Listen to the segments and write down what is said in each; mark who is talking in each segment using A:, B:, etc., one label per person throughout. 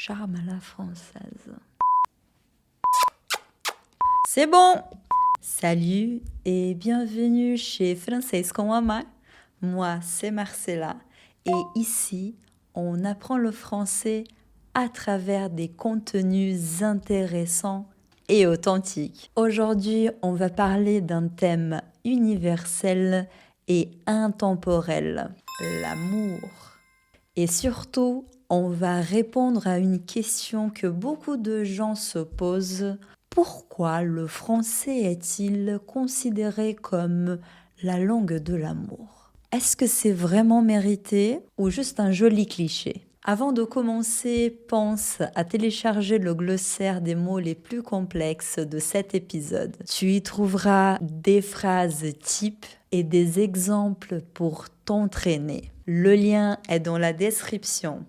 A: Charme à la française. C'est bon! Salut et bienvenue chez Française com Amar. Moi, c'est Marcella et ici, on apprend le français à travers des contenus intéressants et authentiques. Aujourd'hui, on va parler d'un thème universel et intemporel, l'amour. Et surtout, on va répondre à une question que beaucoup de gens se posent. Pourquoi le français est-il considéré comme la langue de l'amour? Est-ce que c'est vraiment mérité ou juste un joli cliché? Avant de commencer, pense à télécharger le glossaire des mots les plus complexes de cet épisode. Tu y trouveras des phrases types et des exemples pour t'entraîner. Le lien est dans la description.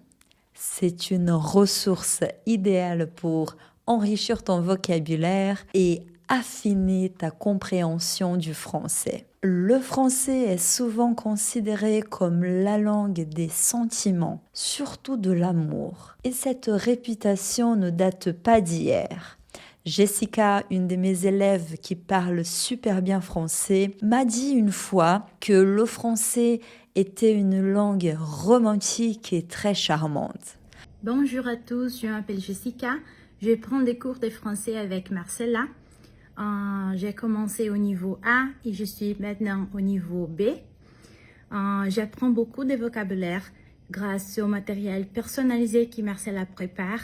A: C'est une ressource idéale pour enrichir ton vocabulaire et affiner ta compréhension du français. Le français est souvent considéré comme la langue des sentiments, surtout de l'amour. Et cette réputation ne date pas d'hier. Jessica, une de mes élèves qui parle super bien français, m'a dit une fois que le français était une langue romantique et très charmante.
B: Bonjour à tous, je m'appelle Jessica. Je prends des cours de français avec Marcella. J'ai commencé au niveau A et je suis maintenant au niveau B. J'apprends beaucoup de vocabulaire grâce au matériel personnalisé que Marcella prépare.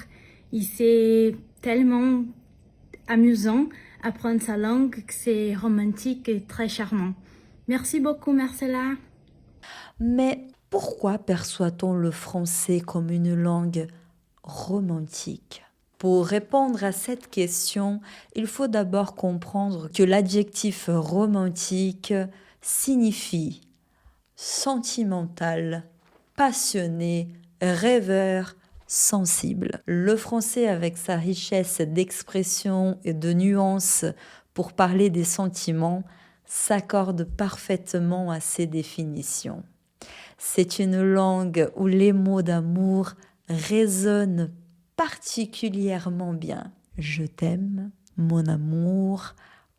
B: Et c'est tellement amusant apprendre sa langue que c'est romantique et très charmant. Merci beaucoup Marcella.
A: Mais pourquoi perçoit-on le français comme une langue romantique? Pour répondre à cette question, il faut d'abord comprendre que l'adjectif romantique signifie sentimental, passionné, rêveur, sensible. Le français, avec sa richesse d'expression et de nuances pour parler des sentiments, s'accorde parfaitement à ces définitions. C'est une langue où les mots d'amour résonnent particulièrement bien. Je t'aime, mon amour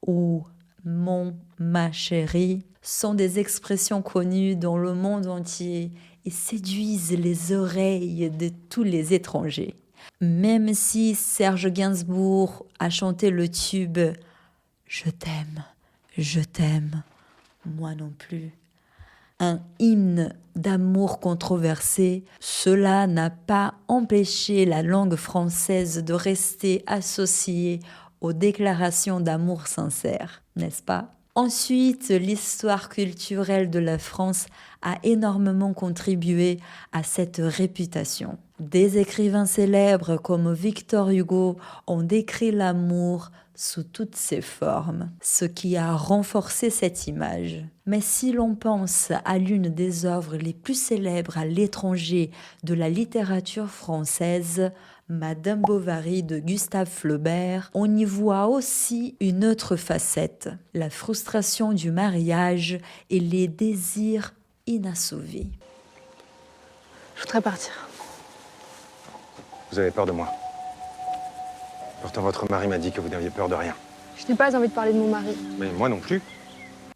A: ou ma chérie sont des expressions connues dans le monde entier et séduisent les oreilles de tous les étrangers. Même si Serge Gainsbourg a chanté le tube « Je t'aime, moi non plus », un hymne d'amour controversé, cela n'a pas empêché la langue française de rester associée aux déclarations d'amour sincères, n'est-ce pas? Ensuite, l'histoire culturelle de la France a énormément contribué à cette réputation. Des écrivains célèbres comme Victor Hugo ont décrit l'amour sous toutes ses formes, ce qui a renforcé cette image. Mais si l'on pense à l'une des œuvres les plus célèbres à l'étranger de la littérature française, Madame Bovary de Gustave Flaubert, on y voit aussi une autre facette, la frustration du mariage et les désirs inassouvis.
C: Je voudrais partir.
D: Vous avez peur de moi. Pourtant, votre mari m'a dit que vous n'aviez peur de rien.
C: Je n'ai pas envie de parler de mon mari.
D: Mais moi non plus.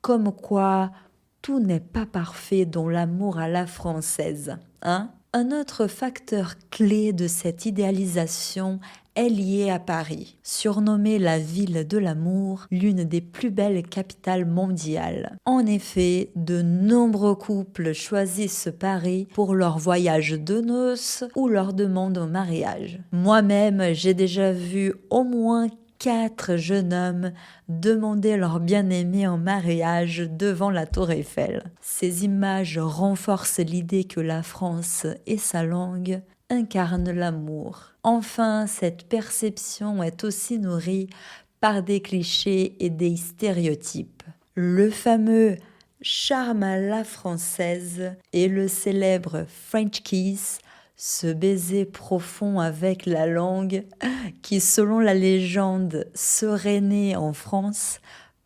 A: Comme quoi, tout n'est pas parfait dans l'amour à la française, hein? Un autre facteur clé de cette idéalisation est lié à Paris, surnommée la ville de l'amour, l'une des plus belles capitales mondiales. En effet, de nombreux couples choisissent Paris pour leur voyage de noces ou leur demande en mariage. Moi-même, j'ai déjà vu au moins 4 jeunes hommes demander leur bien-aimé en mariage devant la Tour Eiffel. Ces images renforcent l'idée que la France et sa langue incarnent l'amour. Enfin, cette perception est aussi nourrie par des clichés et des stéréotypes. Le fameux charme à la française et le célèbre French kiss, ce baiser profond avec la langue qui, selon la légende, serait né en France,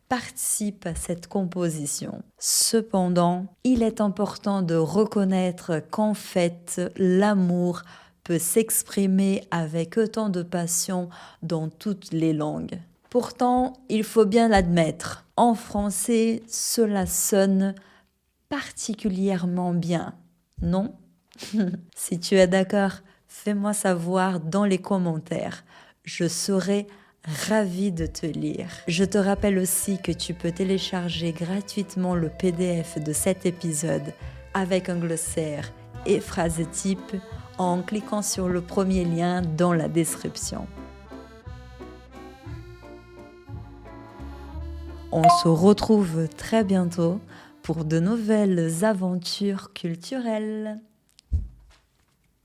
A: participe à cette composition. Cependant, il est important de reconnaître qu'en fait, l'amour peut s'exprimer avec autant de passion dans toutes les langues. Pourtant, il faut bien l'admettre, en français, cela sonne particulièrement bien, non? Si tu es d'accord, fais-moi savoir dans les commentaires. Je serai ravie de te lire. Je te rappelle aussi que tu peux télécharger gratuitement le PDF de cet épisode avec un glossaire et phrases types en cliquant sur le premier lien dans la description. On se retrouve très bientôt pour de nouvelles aventures culturelles.